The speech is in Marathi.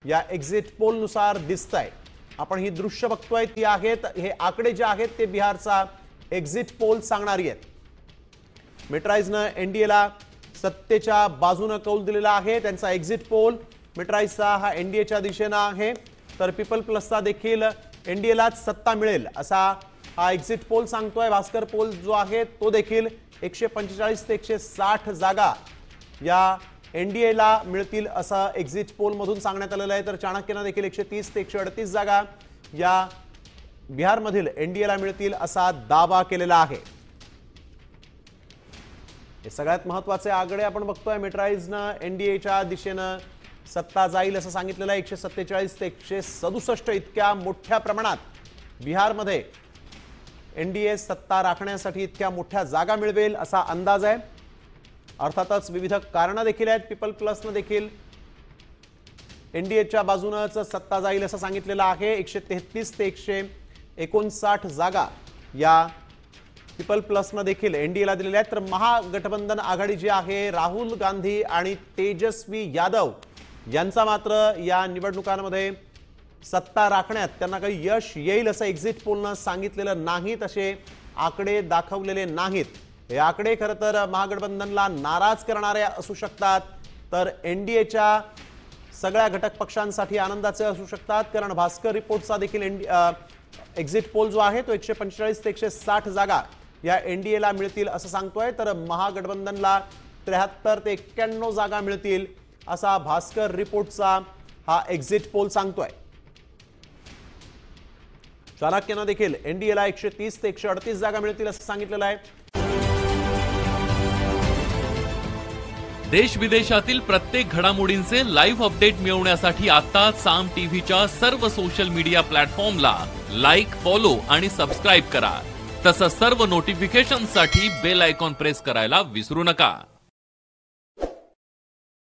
या एक्झिट पोल नुसार दिसतंय। आपण ही दृश्य बघतोय ती आहेत, हे आकडे जे आहेत ते बिहारचा एक्झिट पोल सांगणारी आहेत। मेट्राइजने एनडीएला सत्तेच्या बाजूने कौल दिलेला आहे। त्यांचा एक्झिट पोल मेट्राइजचा हा एनडीएच्या दिशेने आहे, तर पीपल प्लसचा देखील एनडीएला सत्ता मिळेल असा हा एक्झिट पोल सांगतोय। भास्कर पोल जो आहे तो देखील 145 ते 160 जागा या एनडीएला मिळतील असं एक्झिट पोल मधून सांगण्यात आलेलं आहे। तर चाणक्यने देखील 130 ते 138 जागा या बिहारमधील एनडीएला मिळतील असा दावा केलेला आहे। हे सगळ्यात महत्त्वाचे आकडे आपण बघतोय। मेट्राइजने एनडीएच्या दिशेने सत्ता जाईल असं सांगितलेलं आहे। 147 ते 167 इतक्या मोठ्या प्रमाणात बिहारमध्ये एनडीए सत्ता राखण्यासाठी इतक्या मोठ्या जागा मिळवेल असा अंदाज आहे। अर्थातच विविध कारणं देखील आहेत। पीपल प्लसने देखील एनडीएच्या बाजूनेच सत्ता जाईल असं सांगितलेलं आहे। 133 ते 159 जागा या पीपल प्लसने देखील एनडीएला दिलेल्या आहेत। तर महागठबंधन आघाडी जी आहे, राहुल गांधी आणि तेजस्वी यादव यांचा मात्र या निवडणुकांमध्ये सत्ता राखण्यात त्यांना काही यश येईल असं एक्झिट पोलने सांगितलेलं नाही, तसे आकडे दाखवलेले नाहीत। हे आकडे खरं तर महागठबंधनला नाराज करणारे असू शकतात, तर एनडीएच्या सगळ्या घटक पक्षांसाठी आनंदाचे असू शकतात, कारण भास्कर रिपोर्टचा देखील एक्झिट पोल जो आहे तो 145 ते 160 जागा या एनडीएला मिळतील असं सांगतोय। तर महागठबंधनला 73 ते 91 जागा मिळतील असा भास्कर रिपोर्टचा हा एक्झिट पोल सांगतोय। चाणक्यने देखील एनडीएला 130 ते 138 जागा मिळतील असं सांगितलेलं आहे। देश विदेशातील प्रत्येक घडामोडींचे लाईव्ह अपडेट मिळवण्यासाठी आता साम टीव्हीच्या सर्व सोशल मीडिया प्लॅटफॉर्मला लाईक, फॉलो आणि सबस्क्राईब करा। तसंच सर्व नोटिफिकेशनसाठी बेल आयकॉन प्रेस करायला विसरू नका।